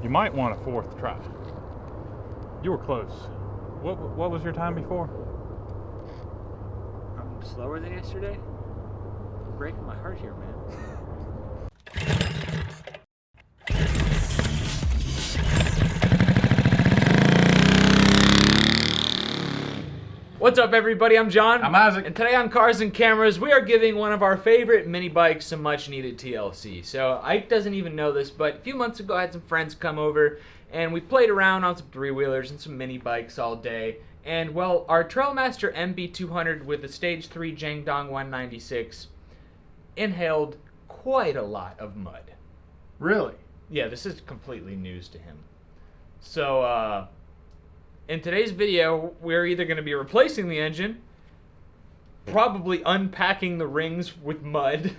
You might want a 4th try. You were close. What was your time before? I'm slower than yesterday? You're breaking my heart here, man. What's up, everybody? I'm John. I'm Isaac. And today on Cars and Cameras, we are giving one of our favorite mini bikes some much needed TLC. So Ike doesn't even know this, but a few months ago I had some friends come over and we played around on some 3-wheelers and some mini bikes all day. And well, our TrailMaster MB200 with the Stage 3 Jiangdong 196 inhaled quite a lot of mud. Really? Yeah, this is completely news to him. So, in today's video, we're either going to be replacing the engine, probably unpacking the rings with mud,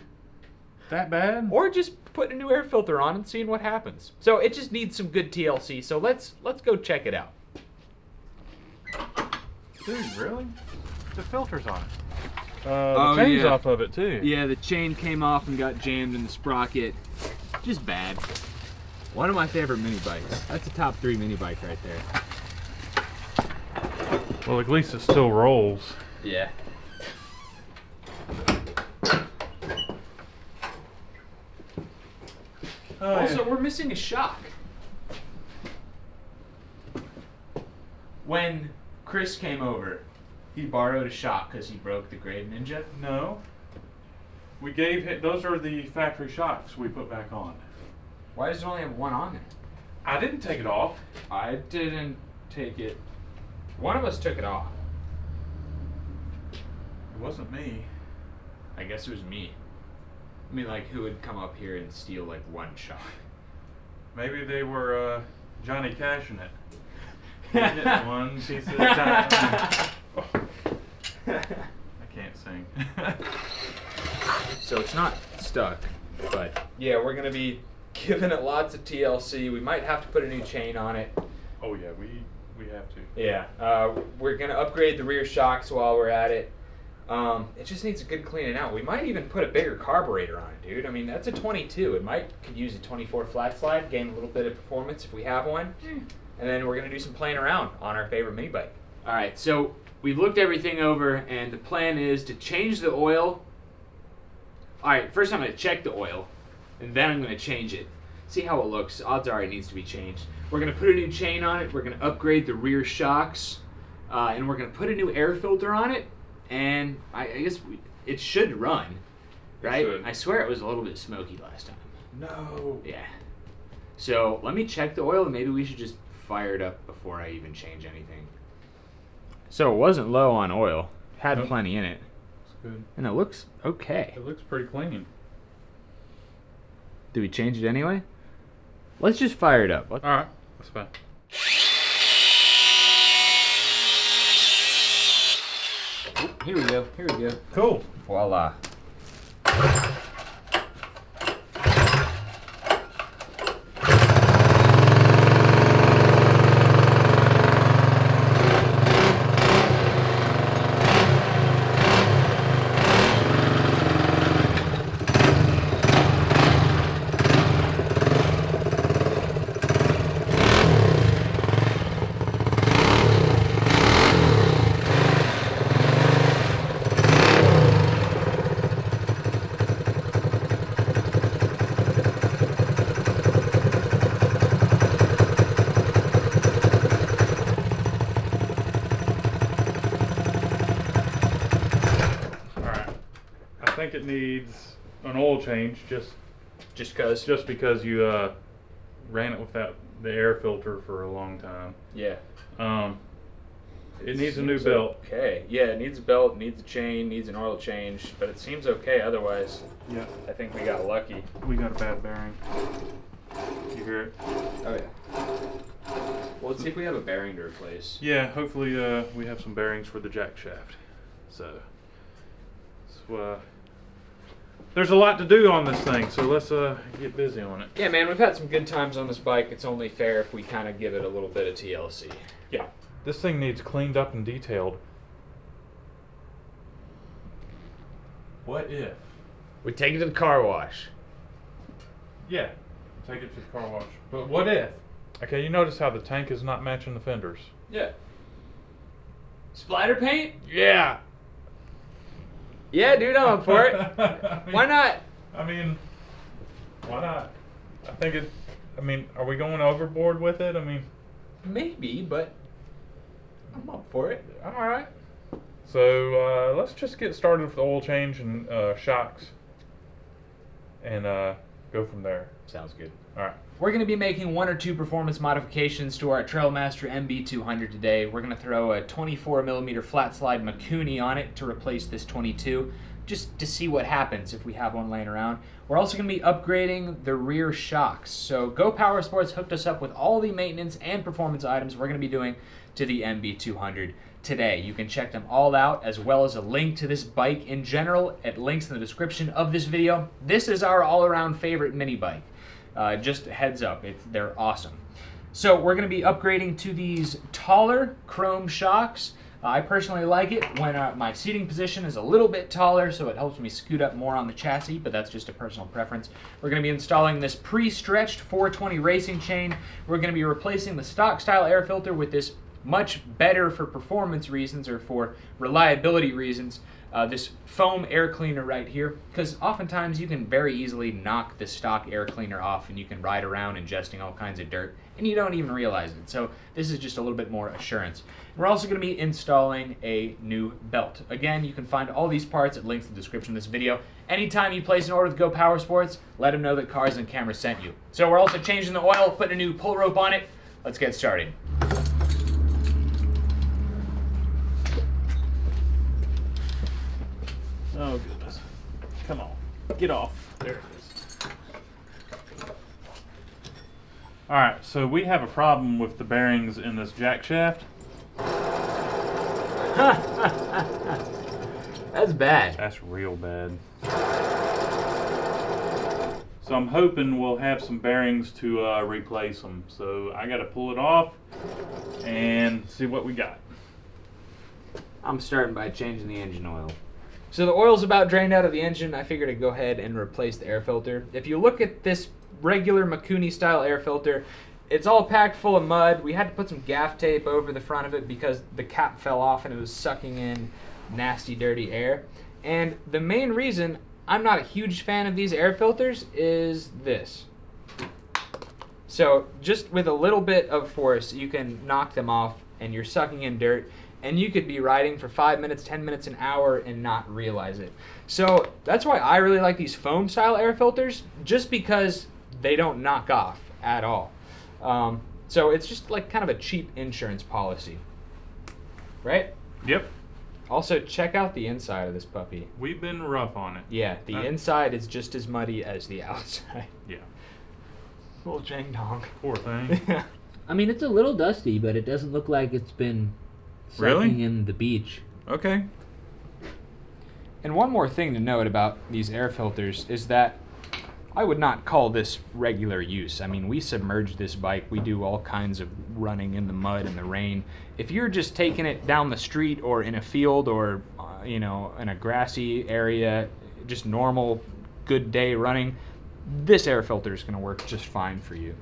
That bad? or just putting a new air filter on and seeing what happens. So it just needs some good TLC, so let's go check it out. Dude, really? The filter's on it. Oh, the chain's yeah. off of it too. Yeah, the chain came off and got jammed in the sprocket. Just bad. One of my favorite mini bikes. That's a top 3 mini bike right there. Well, at least it still rolls. Yeah. Also, we're missing a shock. When Chris came over, he borrowed a shock because he broke the Grave Ninja. No. We gave him, those are the factory shocks we put back on. Why does it only have one on there? I didn't take it off. I didn't take it. One of us took it off. It wasn't me. I guess it was me. I mean, like, who would come up here and steal, like, one shock? Maybe they were Johnny Cashing it. Getting it one piece at a time. Oh. I can't sing. So it's not stuck, but yeah, we're gonna be giving it lots of TLC. We might have to put a new chain on it. Oh yeah, we have to. Yeah, we're gonna upgrade the rear shocks while we're at it. It just needs a good cleaning out. We might even put a bigger carburetor on it, dude. I mean, that's a 22. It could use a 24 flat slide, gain a little bit of performance if we have one. And then we're gonna do some playing around on our favorite mini bike. All right, so we've looked everything over, and the plan is to change the oil. All right, first I'm gonna check the oil, and then I'm gonna change it. See how it looks. Odds are it needs to be changed. We're gonna put a new chain on it. We're gonna upgrade the rear shocks, and we're gonna put a new air filter on it. And I guess it should run, right? Should. I swear it was a little bit smoky last time. No. Yeah. So let me check the oil, and maybe we should just fire it up before I even change anything. So it wasn't low on oil. Had Nope. plenty in it. It's good. And it looks okay. It looks pretty clean. Do we change it anyway? Let's just fire it up. All right, that's fine. Here we go. Here we go. Cool. Voila. I think it needs an oil change just because you ran it without the air filter for a long time. Yeah. It needs a new belt. Okay. Yeah, it needs a belt, needs a chain, needs an oil change, but it seems okay otherwise. Yeah. I think we got lucky. We got a bad bearing. You hear it? Oh yeah. Well, let's see if we have a bearing to replace. Yeah, hopefully we have some bearings for the jack shaft. So there's a lot to do on this thing, so let's get busy on it. Yeah, man, we've had some good times on this bike. It's only fair if we kind of give it a little bit of TLC. Yeah. This thing needs cleaned up and detailed. What if? We take it to the car wash. Yeah, take it to the car wash. But what if Okay, you notice how the tank is not matching the fenders? Yeah. Splatter paint? Yeah. Yeah, dude, I'm up for it. Why not? I mean, why not? I think it. I mean, are we going overboard with it? I mean, Maybe, but I'm up for it. all right. So let's just get started with the oil change and shocks, and go from there. Sounds good. All right. We're going to be making 1 or 2 performance modifications to our TrailMaster MB200 today. We're going to throw a 24mm flat slide Mikuni on it to replace this 22, just to see what happens if we have one laying around. We're also going to be upgrading the rear shocks. So Go Power Sports hooked us up with all the maintenance and performance items we're going to be doing to the MB200 today. You can check them all out, as well as a link to this bike in general at links in the description of this video. This is our all-around favorite mini bike. Just a heads up, they're awesome. So we're going to be upgrading to these taller chrome shocks. I personally like it when my seating position is a little bit taller, so it helps me scoot up more on the chassis, but that's just a personal preference. We're going to be installing this pre-stretched 420 racing chain. We're going to be replacing the stock style air filter with this much better for performance reasons or for reliability reasons, this foam air cleaner right here, because oftentimes you can very easily knock the stock air cleaner off and you can ride around ingesting all kinds of dirt and you don't even realize it. So this is just a little bit more assurance. We're also going to be installing a new belt. Again, you can find all these parts at links in the description of this video. Anytime you place an order with Go Power Sports, let them know that Cars and Cameras sent you. So we're also changing the oil, putting a new pull rope on it. Let's get started. Oh goodness. Come on. Get off. There it is. Alright, so we have a problem with the bearings in this jack shaft. That's bad. That's real bad. So I'm hoping we'll have some bearings to replace them. So I gotta pull it off and see what we got. I'm starting by changing the engine oil. So the oil's about drained out of the engine. I figured I'd go ahead and replace the air filter. If you look at this regular Mikuni style air filter, it's all packed full of mud. We had to put some gaff tape over the front of it because the cap fell off and it was sucking in nasty, dirty air. And the main reason I'm not a huge fan of these air filters is this. So just with a little bit of force, you can knock them off and you're sucking in dirt. And you could be riding for 5 minutes, 10 minutes, an hour and not realize it. So that's why I really like these foam style air filters, just because they don't knock off at all. So it's just like kind of a cheap insurance policy, right? Yep. Also, check out the inside of this puppy. We've been rough on it. Yeah, the inside is just as muddy as the outside. Yeah. Little Jang Dong. Poor thing. I mean, it's a little dusty, but it doesn't look like it's been Really? sucking in the beach. Okay. And one more thing to note about these air filters is that I would not call this regular use. I mean, we submerge this bike. We do all kinds of running in the mud and the rain. If you're just taking it down the street or in a field or, in a grassy area, just normal, good day running, this air filter is going to work just fine for you.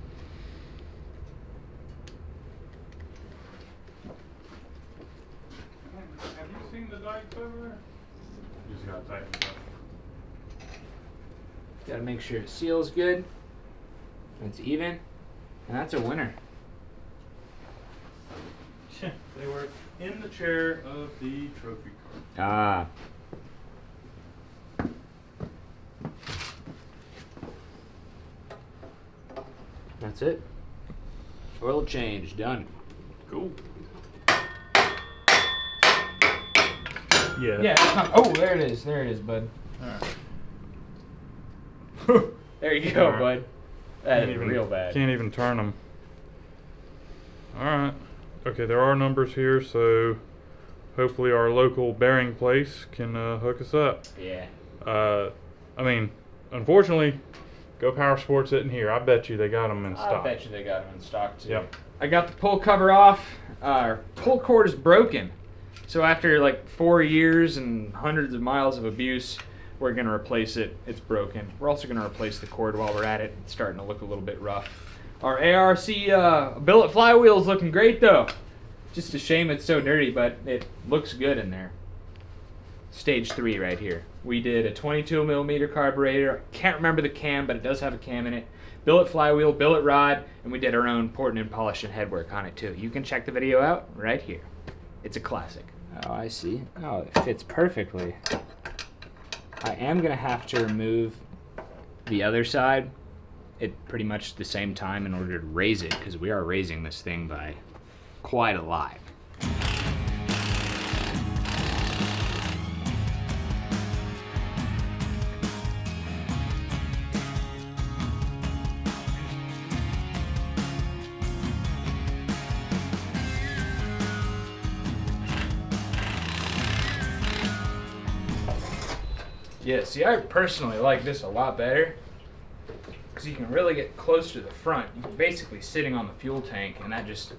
Have you seen the dikes over there? You just gotta tighten it up. Got to make sure it seals good, it's even, and that's a winner. They were in the chair of the trophy car. Ah. That's it. Oil change, done. Cool. Yeah. Yeah, oh, there it is, bud. Alright. There you go, Alright. bud. That is real bad. Can't even turn them. Alright. Okay, there are numbers here, so hopefully our local bearing place can hook us up. Yeah. I mean, unfortunately, Go Power Sports isn't here. I bet you they got them in stock. I bet you they got them in stock too. Yep. I got the pull cover off. Our pull cord is broken. So after like 4 years and hundreds of miles of abuse, we're going to replace it. It's broken. We're also going to replace the cord while we're at it. It's starting to look a little bit rough. Our ARC billet flywheel is looking great though. Just a shame it's so dirty, but it looks good in there. Stage 3 right here. We did a 22mm carburetor. Can't remember the cam, but it does have a cam in it. Billet flywheel, billet rod, and we did our own porting and polishing headwork on it too. You can check the video out right here. It's a classic. Oh, I see. Oh, it fits perfectly. I am gonna have to remove the other side at pretty much the same time in order to raise it, because we are raising this thing by quite a lot. Yeah, see, I personally like this a lot better because you can really get close to the front. You're basically sitting on the fuel tank, and that just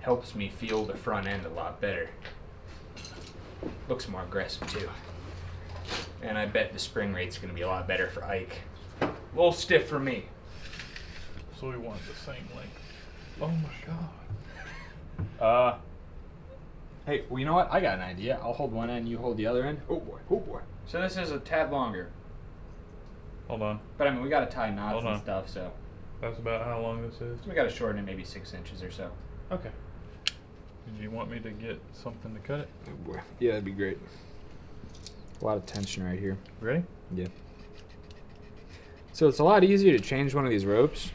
helps me feel the front end a lot better. Looks more aggressive too. And I bet the spring rate's gonna be a lot better for Ike. A little stiff for me. So we want the same length. Oh my god. Hey, well, you know what? I got an idea. I'll hold one end, you hold the other end. Oh boy, oh boy. So this is a tad longer. Hold on. But I mean, we gotta tie knots Hold and on. stuff, so That's about how long this is? we gotta shorten it maybe 6 inches or so. Okay. Did you want me to get something to cut it? Oh boy. Yeah, that'd be great. A lot of tension right here. Ready? Yeah. So it's a lot easier to change one of these ropes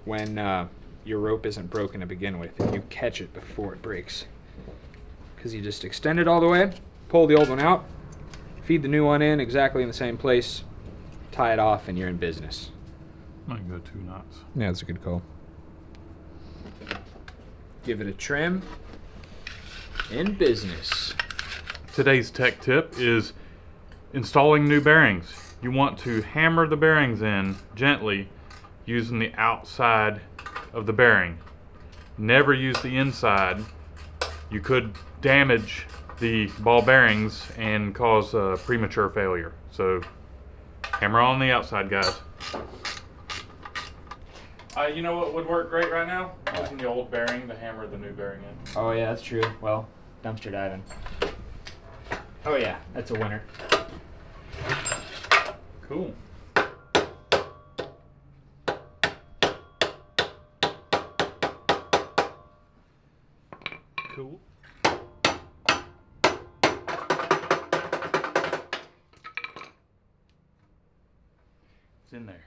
when your rope isn't broken to begin with. If you catch it before it breaks. Because you just extend it all the way, pull the old one out, feed the new one in exactly in the same place, tie it off, and you're in business. Might go 2 knots. Yeah, that's a good call. Give it a trim. In business. Today's tech tip is installing new bearings. You want to hammer the bearings in gently using the outside of the bearing. Never use the inside. You could damage the ball bearings and cause premature failure. So hammer on the outside, guys. You know what would work great right now? Using the old bearing to hammer the new bearing in. Oh yeah, that's true. Well, dumpster diving. Oh yeah, that's a winner. Cool. Cool. It's in there.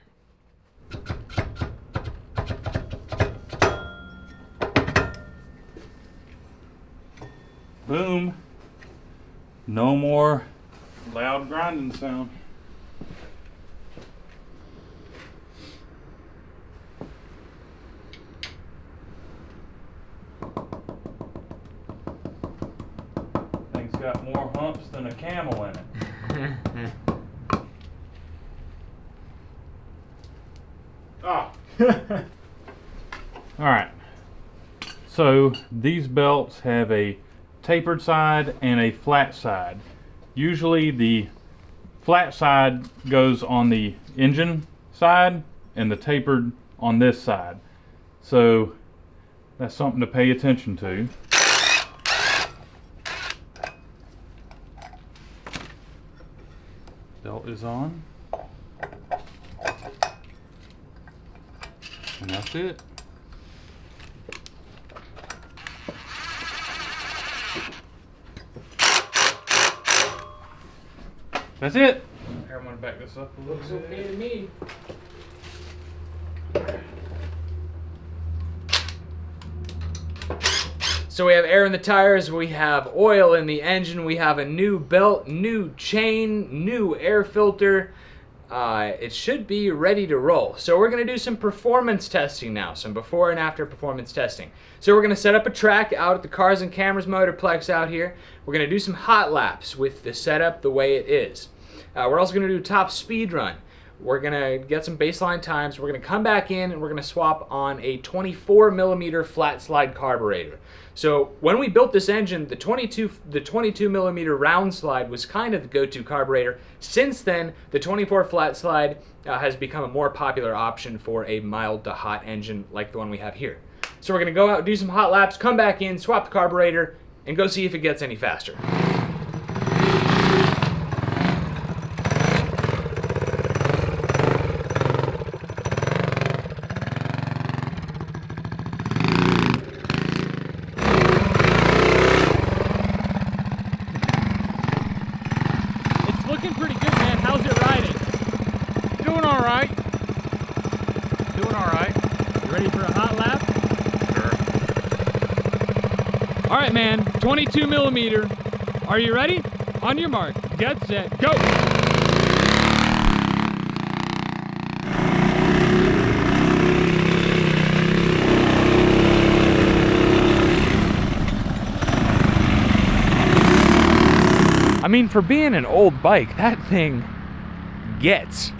Boom. No more loud grinding sound. Thing's got more humps than a camel in it. Ah. All right. So these belts have a tapered side and a flat side. Usually the flat side goes on the engine side and the tapered on this side. So that's something to pay attention to. Belt is on. And that's it. That's it. Here, I'm gonna back this up a little bit. Looks okay to me. So we have air in the tires, we have oil in the engine, we have a new belt, new chain, new air filter. It should be ready to roll. So we're gonna do some performance testing now, some before and after performance testing. So we're gonna set up a track out at the Cars and Cameras Motorplex out here. We're gonna do some hot laps with the setup the way it is. We're also gonna do a top speed run. We're gonna get some baseline times. We're gonna come back in and we're gonna swap on a 24 millimeter flat slide carburetor. So when we built this engine, the 22 millimeter round slide was kind of the go-to carburetor. Since then, the 24 flat slide has become a more popular option for a mild to hot engine like the one we have here. So we're gonna go out, do some hot laps, come back in, swap the carburetor, and go see if it gets any faster. Looking pretty good, man. How's it riding? Doing all right. Doing all right. You ready for a hot lap? Sure. All right, man. 22 millimeter. Are you ready? On your mark. Get set. Go. I mean, for being an old bike, that thing gets.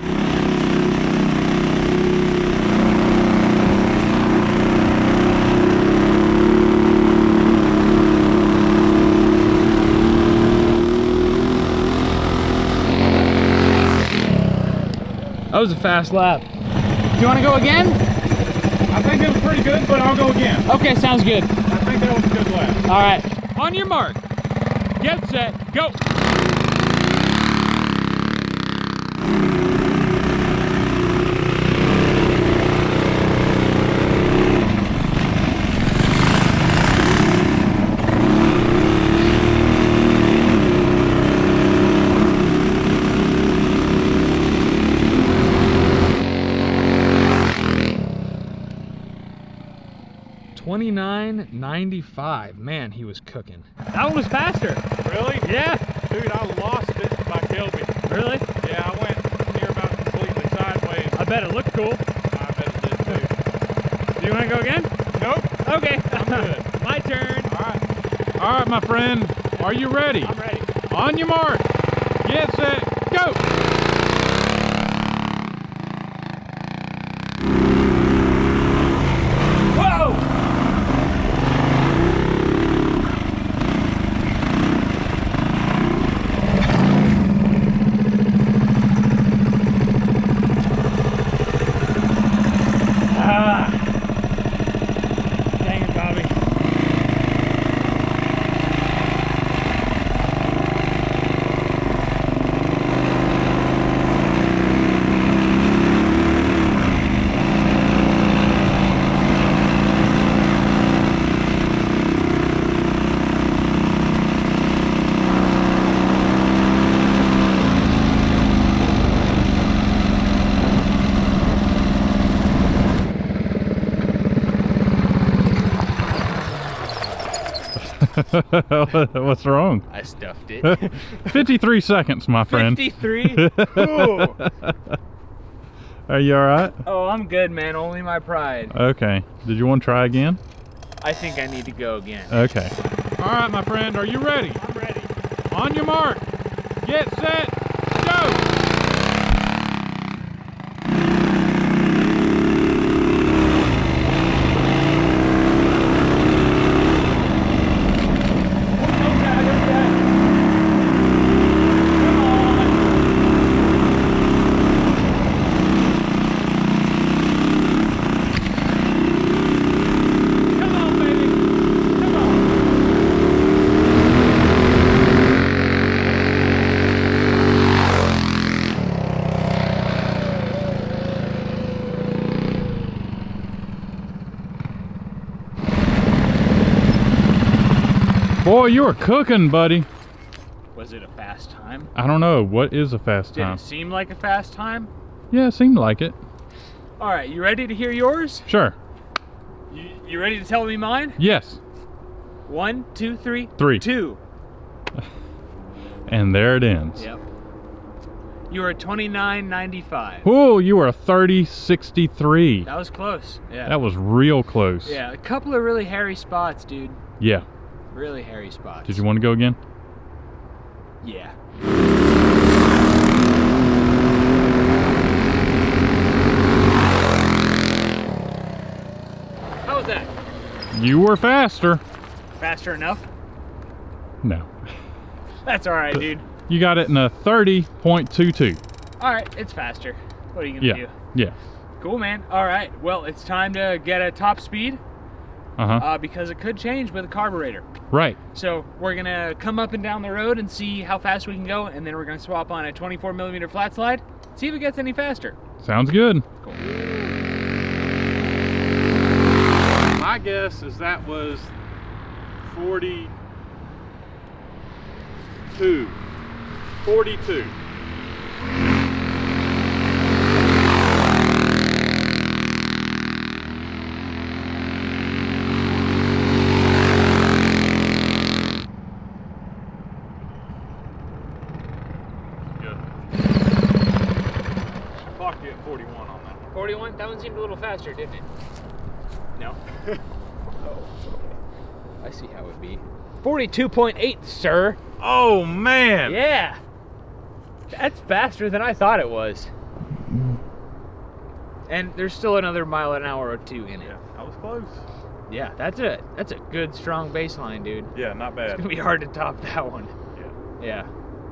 That was a fast lap. Do you want to go again? I think it was pretty good, but I'll go again. Okay, sounds good. I think that was a good lap. All right, on your mark. Get set, go! 29.95. Man, he was cooking. That one was faster. Really? Yeah. Dude, I lost it by Kelby. Really? Yeah, I went near about completely sideways. I bet it looked cool. I bet it did too. Do you want to go again? Nope. Okay. I'm good. My turn. All right. All right, my friend. Are you ready? I'm ready. On your mark. Get set. Go. Whoa! Dang it, Bobby. What's wrong? I stuffed it. 53 seconds, my friend. 53? Ooh. Are you all right? Oh, I'm good, man. Only my pride. Okay. Did you want to try again? I think I need to go again. Okay. All right, my friend. Are you ready? I'm ready. On your mark. Get set. Go. Boy, you were cooking, buddy. Was it a fast time? I don't know. What is a fast Did time? it seem like a fast time? Yeah, it seemed like it. All right, you ready to hear yours? Sure. You ready to tell me mine? Yes. 1, 2, 3. 3. 2. And there it ends. Yep. You were 29.95. Oh, you were 30.63. That was close. Yeah. That was real close. Yeah, a couple of really hairy spots, dude. Yeah. Really hairy spots. Did you want to go again? Yeah. was that? You were faster. Faster enough? No. That's all right, dude. You got it in a 30.22. All right, it's faster. What are you gonna do? Yeah. Cool, man. All right, well, it's time to get a top speed because it could change with a carburetor. Right. So we're gonna come up and down the road and see how fast we can go, and then we're gonna swap on a 24mm flat slide, see if it gets any faster. Sounds good. Cool. My guess is that was 42. 42. Good. Clocked you at 41 on that one. 41? That one seemed a little faster, didn't it? No? Oh, I see how it would be. 42.8, sir. Oh man! Yeah. That's faster than I thought it was. And there's still another mile an hour or two in it. Yeah, that was close. Yeah, that's a good strong baseline, dude. Yeah, not It's bad. gonna be hard to top that one. Yeah. Yeah.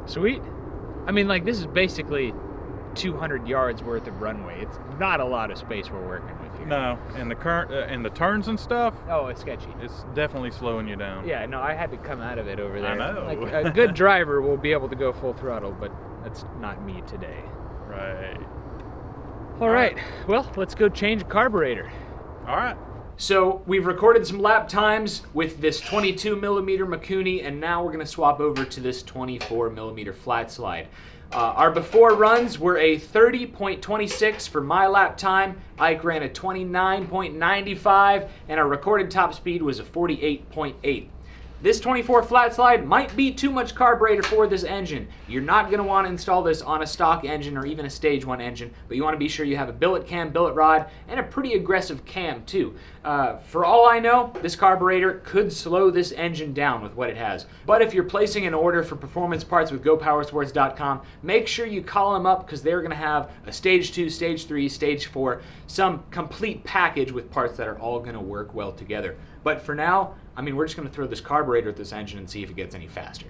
Sweet. I mean, like, this is basically 200 yards worth of runway. It's not a lot of space we're working with here. No, and the current and the turns and stuff, Oh, it's sketchy. it's definitely slowing you down. Yeah, no, I had to come out of it over there. I know. Like, a good driver will be able to go full throttle, but that's not me today. Right. All right, well, let's go change a carburetor. All right. So we've recorded some lap times with this 22mm Mikuni, and now we're gonna swap over to this 24mm flat slide. Our before runs were a 30.26 for my lap time. Ike ran a 29.95, and our recorded top speed was a 48.8. This 24 flat slide might be too much carburetor for this engine. You're not going to want to install this on a stock engine or even a stage 1 engine, but you want to be sure you have a billet cam, billet rod, and a pretty aggressive cam too. For all I know, this carburetor could slow this engine down with what it has. But if you're placing an order for performance parts with GoPowerSports.com, make sure you call them up because they're going to have a stage 2, stage 3, stage 4, some complete package with parts that are all going to work well together. But for now, I mean, we're just going to throw this carburetor at this engine and see if it gets any faster.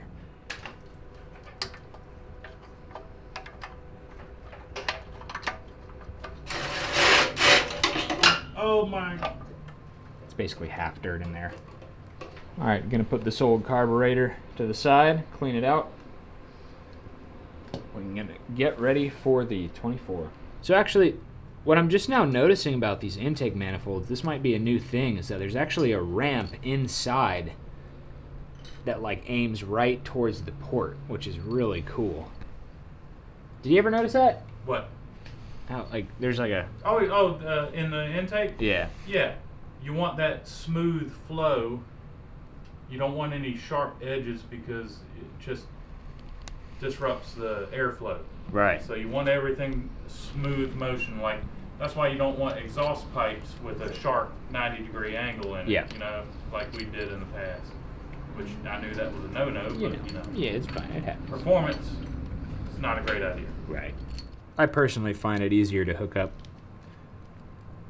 Oh my. It's basically half dirt in there. All right, gonna put this old carburetor to the side, clean it out. We're gonna get ready for the 24. So actually, what I'm just now noticing about these intake manifolds, this might be a new thing, is that there's actually a ramp inside that like aims right towards the port, which is really cool. Did you ever notice that? What? How, like, there's like a... In the intake? Yeah. Yeah. You want that smooth flow. You don't want any sharp edges because it just disrupts the airflow. Right. So you want everything smooth motion. Like, that's why you don't want exhaust pipes with a sharp 90-degree angle in it. Yeah. You know, like we did in the past. Which I knew that was a no-no, but you know. Yeah, it's fine. It happens. Performance is not a great idea. Right. I personally find it easier to hook up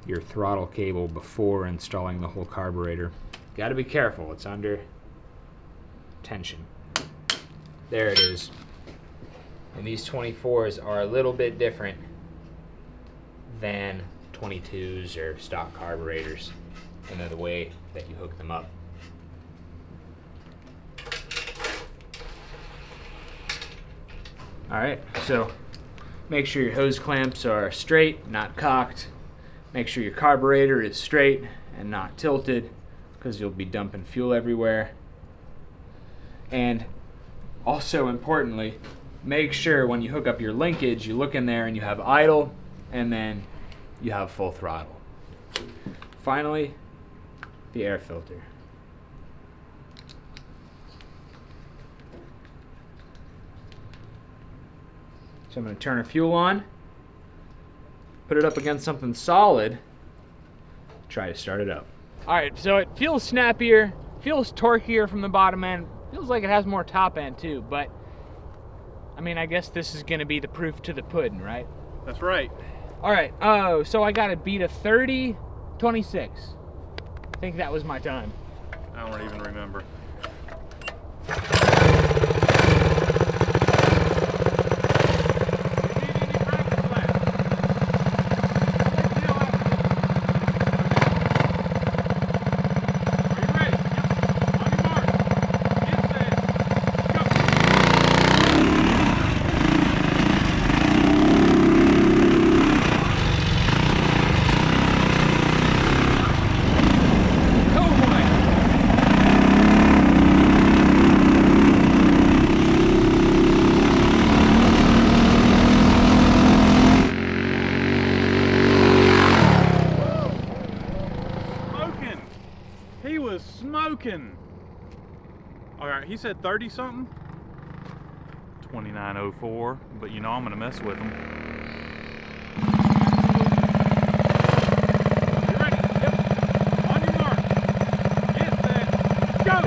your throttle cable before installing the whole carburetor. Got to be careful. It's under tension. There it is. And these 24s are a little bit different than 22s or stock carburetors in the way that you hook them up. Alright, so make sure your hose clamps are straight, not cocked. Make sure your carburetor is straight and not tilted, because you'll be dumping fuel everywhere. And also importantly, make sure when you hook up your linkage, you look in there and you have idle, and then you have full throttle. Finally, the air filter. So I'm going to turn our fuel on, put it up against something solid, try to start it up. All right, so it feels snappier, feels torquier from the bottom end, feels like it has more top end too, but I mean, I guess this is going to be the proof to the pudding, right? That's right. All right, so I got to beat a 30.26. think that was my time. I don't even remember. He was smoking. All right, he said 30 something. 2904, but you know I'm gonna mess with him. You ready? Yep. On your mark. Get set. Go.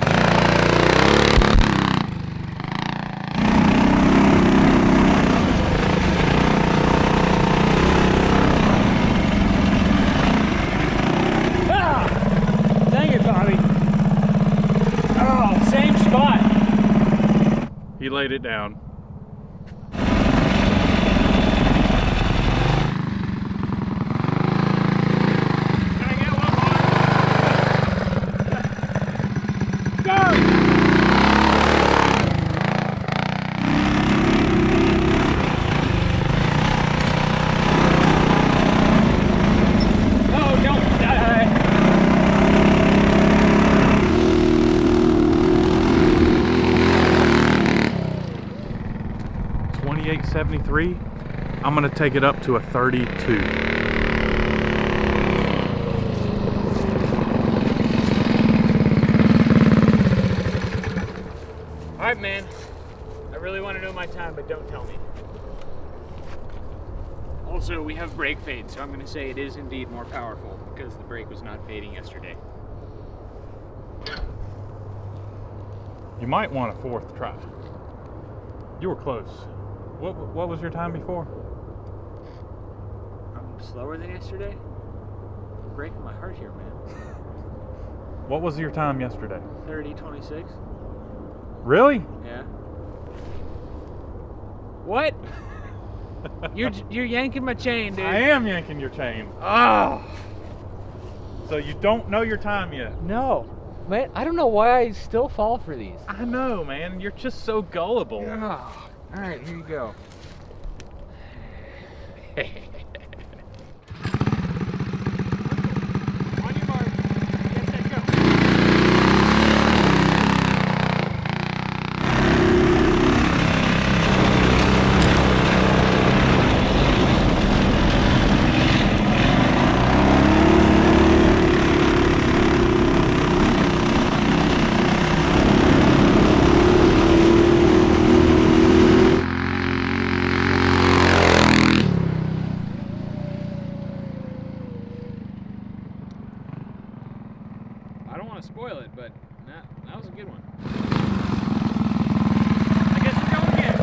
He laid it down. Can I get one more? Go! Oh, don't die. 2873. I'm gonna take it up to a 32. All right, man. I really want to know my time, but don't tell me. Also, we have brake fade, so I'm going to say it is indeed more powerful because the brake was not fading yesterday. You might want a fourth try. You were close. What was your time before? I'm slower than yesterday? I'm breaking my heart here, man. What was your time yesterday? 30:26. Really? Yeah. What? You're yanking my chain, dude. I am yanking your chain. Oh. So you don't know your time yet? No. Man, I don't know why I still fall for these. I know, man. You're just so gullible. Oh. All right, here you go. On your mark. Get set, go. I don't want to spoil it, but that was a good one. I guess we're going again.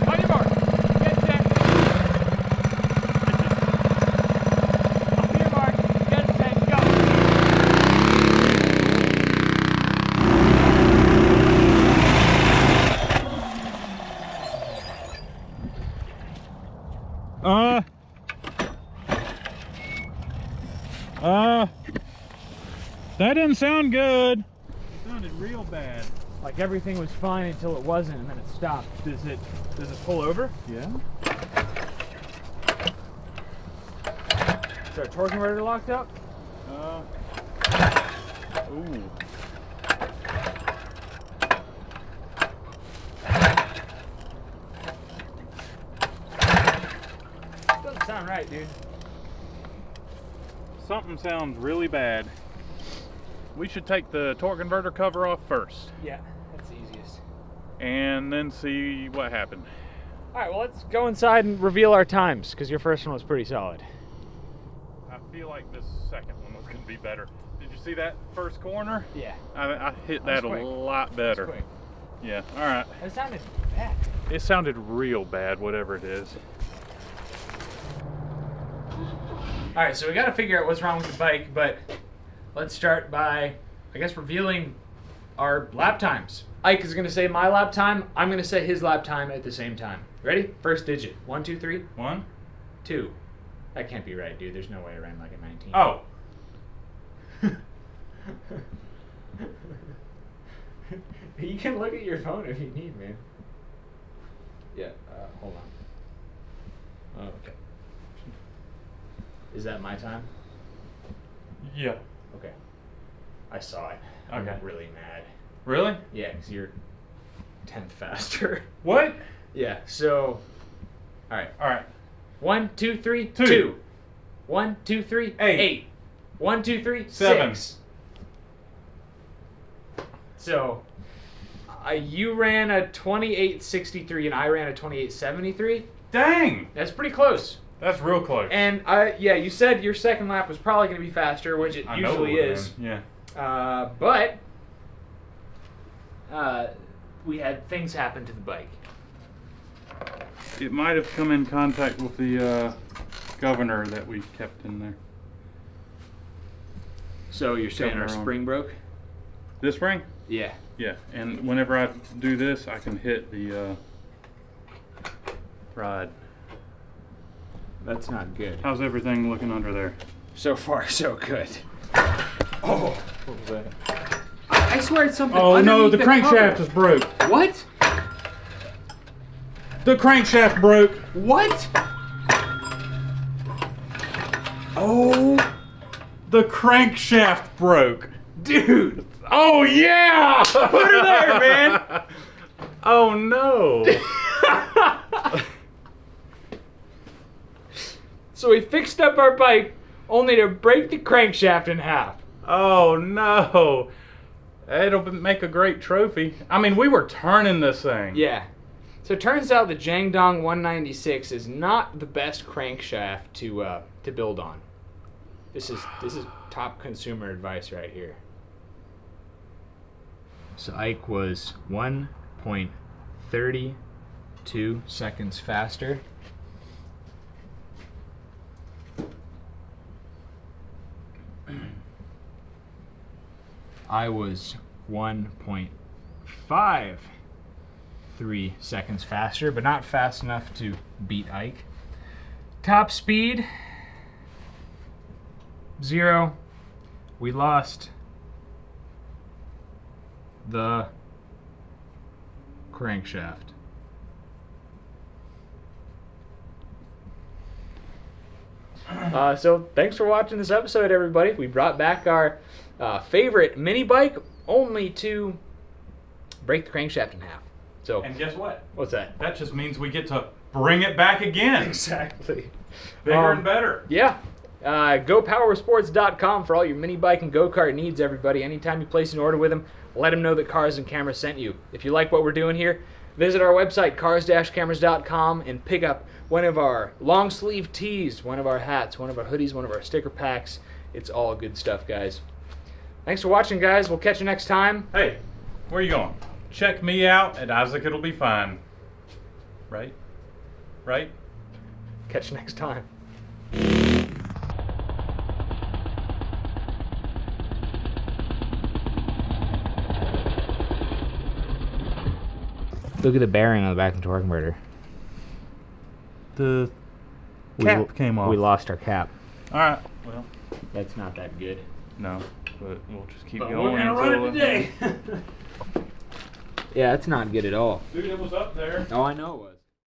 On your mark. Get set. On your mark. Get set. Go. That didn't sound good. It sounded real bad. Like everything was fine until it wasn't, and then it stopped. Does it pull over? Yeah. Is our torque converter locked up? Ooh. Doesn't sound right, dude. Something sounds really bad. We should take the torque converter cover off first Yeah, that's the easiest. and then see what happened. All right, well, let's go inside and reveal our times, because your first one was pretty solid. I feel like this second one was going to be better. Did you see that first corner? Yeah. I hit That that was a quick. lot better. Quick. Yeah, all right. That sounded bad. It sounded real bad, whatever it is. All right, so we got to figure out what's wrong with the bike, but let's start by, I guess, revealing our lap times. Ike is going to say my lap time. I'm going to say his lap time at the same time. Ready? First digit. 1, 2, 3. 1, 2. That can't be right, dude. There's no way I ran like a 19. Oh. You can look at your phone if you need, man. Yeah, hold on. Oh, okay. Is that my time? Yeah. Okay. I saw it. I'm Okay. really mad. Really? Yeah, because you're 10th faster. What? Yeah, so. Alright. All right. 1, 2, 3, 2. 2. 1, 2, 3, 8. 8. 1, 2, 3, 7. 6. So, you ran a 28.63 and I ran a 28.73. Dang. That's pretty close. That's real close. And yeah, you said your second lap was probably going to be faster, which it I know usually it would've is. been, Yeah. But we had things happen to the bike. It might have come in contact with the governor that we kept in there. So you're saying our Governor on. spring broke? This spring? Yeah. Yeah. And whenever I do this, I can hit the ride. That's not good. How's everything looking under there? So far, so good. Oh. What was that? I swear it's something. Oh no, underneath the crankshaft cover. is broke. What? The crankshaft broke. What? Oh. The crankshaft broke. Dude. Oh yeah! Put her there, man. Oh no. So we fixed up our bike only to break the crankshaft in half. Oh no. It'll make a great trophy. I mean, we were turning this thing. Yeah. So it turns out the Jiangdong 196 is not the best crankshaft to build on. This is top consumer advice right here. So Ike was 1.32 seconds faster. I was 1.53 seconds faster, but not fast enough to beat Ike. Top speed, 0. We lost the crankshaft. So thanks for watching this episode, everybody. We brought back our favorite mini bike, only to break the crankshaft in half. So And guess what? what's that? That just means we get to bring it back again. Exactly. Bigger and better. Yeah. GoPowerSports.com for all your mini bike and go-kart needs, everybody. Anytime you place an order with them, let them know that Cars and Cameras sent you. If you like what we're doing here, visit our website, cars-cameras.com, and pick up one of our long sleeve tees, one of our hats, one of our hoodies, one of our sticker packs. It's all good stuff, guys. Thanks for watching, guys. We'll catch you next time. Hey, where are you going? Check me out at Isaac It'll Be Fine. Right? Right? Catch you next time. Look at the bearing on the back of the torque converter. The cap came off. We lost our cap. Alright, well, That's not that good. no, but we'll just keep But going. we're gonna run until, it today. Yeah, that's not good at all. Dude, it was up there. Oh, I know it was.